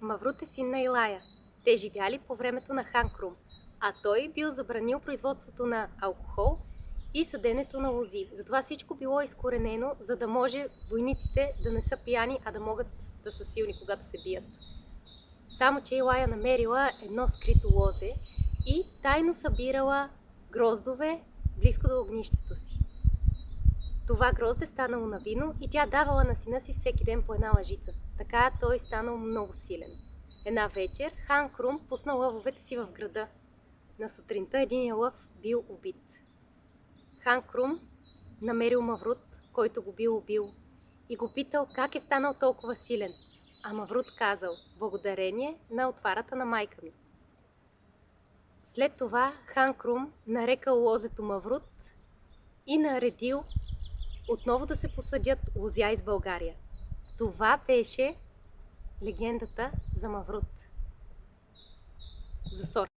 Маврут е син на Илая. Те живяли по времето на хан Крум, а той бил забранил производството на алкохол и съденето на лози. Затова всичко било изкоренено, за да може войниците да не са пияни, а да могат да са силни, когато се бият. Само че Илая намерила едно скрито лозе и тайно събирала гроздове близко до огнището си. Това грозде станало на вино и тя давала на сина си всеки ден по една лъжица. Така той станал много силен. Една вечер хан Крум пуснал лъвовете си в града. На сутринта един лъв бил убит. Хан Крум намерил Маврут, който го бил убил, и го питал как е станал толкова силен. А Маврут казал: благодарение на отварата на майка ми. След това хан Крум нарекал лозето Маврут и наредил отново да се посадят лозя из България. Това беше легендата за Маврут. За сорт.